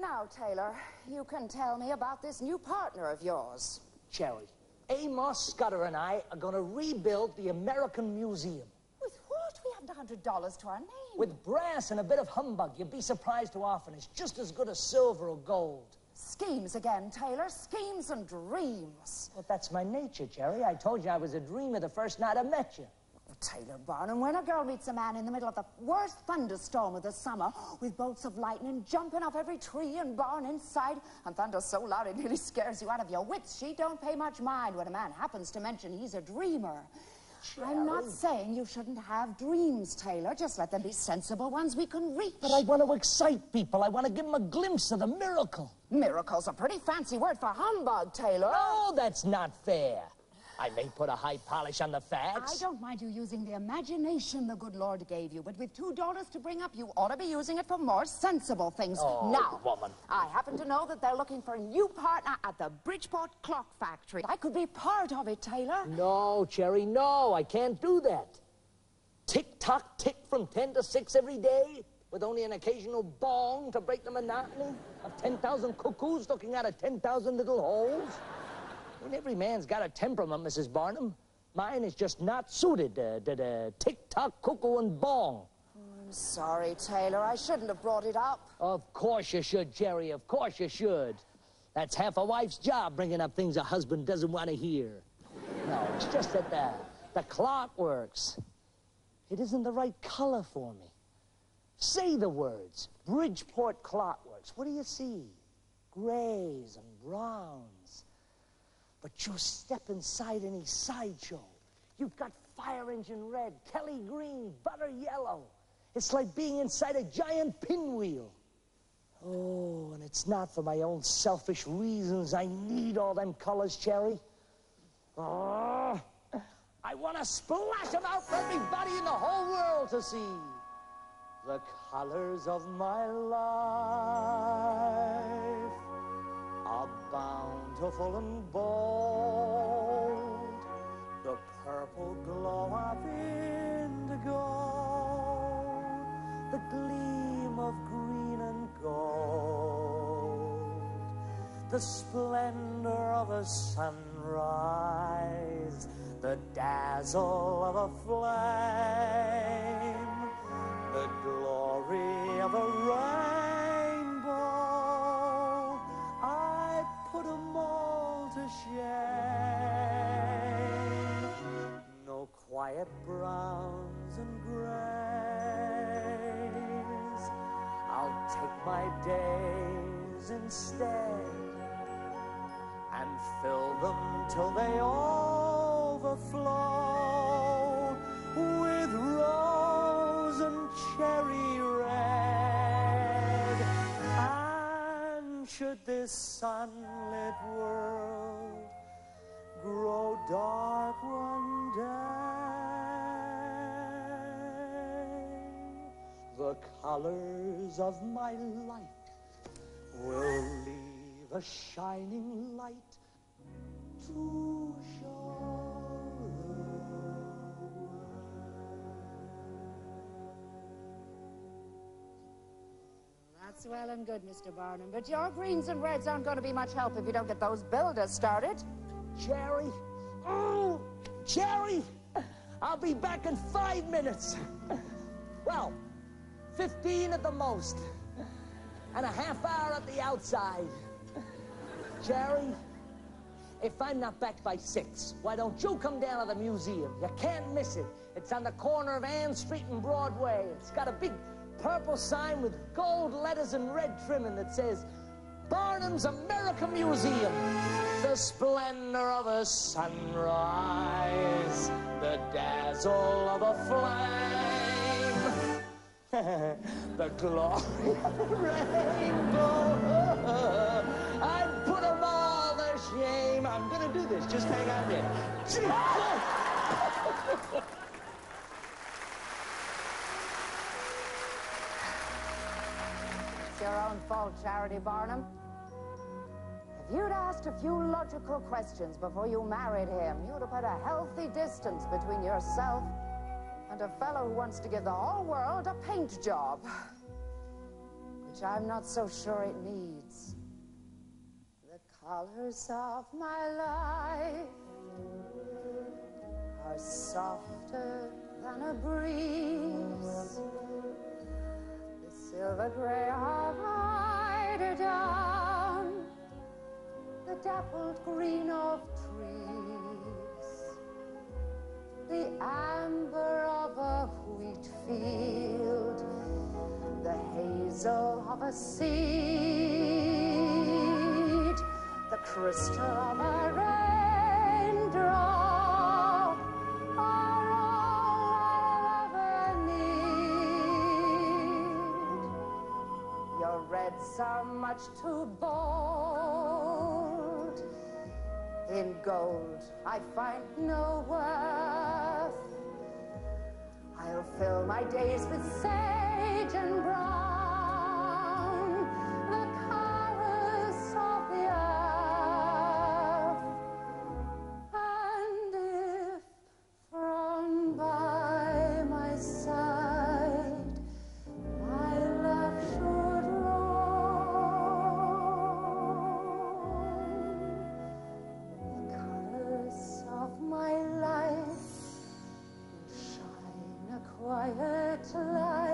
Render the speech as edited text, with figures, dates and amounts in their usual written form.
Now, Taylor, you can tell me about this new partner of yours. Cherry, Amos Scudder and I are going to rebuild the American Museum. With what? We haven't $100 to our name. With brass and a bit of humbug. You'd be surprised how often it's just as good as silver or gold. Schemes again, Taylor. Schemes and dreams. Well, that's my nature, Cherry. I told you I was a dreamer the first night I met you. Taylor Barnum, when a girl meets a man in the middle of the worst thunderstorm of the summer, with bolts of lightning jumping off every tree and barn in sight, and thunder so loud it nearly scares you out of your wits, she don't pay much mind when a man happens to mention he's a dreamer. Cherry. I'm not saying you shouldn't have dreams, Taylor. Just let them be sensible ones we can reach. But I want to excite people. I want to give them a glimpse of the miracle. Miracle's a pretty fancy word for humbug, Taylor. No, that's not fair. I may put a high polish on the facts. I don't mind you using the imagination the good Lord gave you, but with $2 to bring up, you ought to be using it for more sensible things. Oh, now, woman. I happen to know that they're looking for a new partner at the Bridgeport Clock Factory. I could be part of it, Taylor. No, Cherry, no, I can't do that. Tick-tock, tick from 10 to 6 every day, with only an occasional bong to break the monotony of 10,000 cuckoos looking out of 10,000 little holes. I mean, every man's got a temperament, Mrs. Barnum. Mine is just not suited to tick-tock, cuckoo, and bong. I'm sorry, Taylor. I shouldn't have brought it up. Of course you should, Jerry. Of course you should. That's half a wife's job, bringing up things a husband doesn't want to hear. No, it's just that the clock works. It isn't the right color for me. Say the words. Bridgeport Clock Works. What do you see? Grays and browns. But you step inside any sideshow. You've got fire engine red, Kelly green, butter yellow. It's like being inside a giant pinwheel. Oh, and it's not for my own selfish reasons. I need all them colors, Cherry. Oh, I want to splash them out for everybody in the whole world to see. The colors of my life are bountiful and bold. The purple glow of indigo, the gleam of green and gold, the splendor of a sunrise, the dazzle of a flame, the glory of a rainbow. I put 'em all to shame. No quiet browns and grays. I'll take my days instead and fill them till they overflow with rose and cherry red. And should this sunlit world grow dark one day, the colors of my light will leave a shining light to show. That's well and good, Mr. Barnum, but your greens and reds aren't going to be much help if you don't get those builders started. Cherry? Oh, Cherry! I'll be back in 5 minutes. Well, 15 at the most. And a half hour at the outside. Cherry, if I'm not back by 6, why don't you come down to the museum? You can't miss it. It's on the corner of Ann Street and Broadway. It's got a big purple sign with gold letters and red trimming that says, Barnum's American Museum. The splendor of a sunrise, the dazzle of a flame, the glory of a rainbow. I'd put 'em all to shame. I'm gonna do this, just hang on there. It's your own fault, Charity Barnum. If you'd asked a few logical questions before you married him, you'd have put a healthy distance between yourself and a fellow who wants to give the whole world a paint job. which I'm not so sure it needs. The colors of my life are softer than a breeze. The silver gray of eiderdown, the dappled green of trees, the amber of a wheat field, the hazel of a seed, the crystal of a raindrop are all I'll ever need. Your reds are much too bold. In gold I find no worth. I'll fill my days with sage and brown, the colors of the earth. And if from by my side my love should roam, the colors of my life will shine a quiet light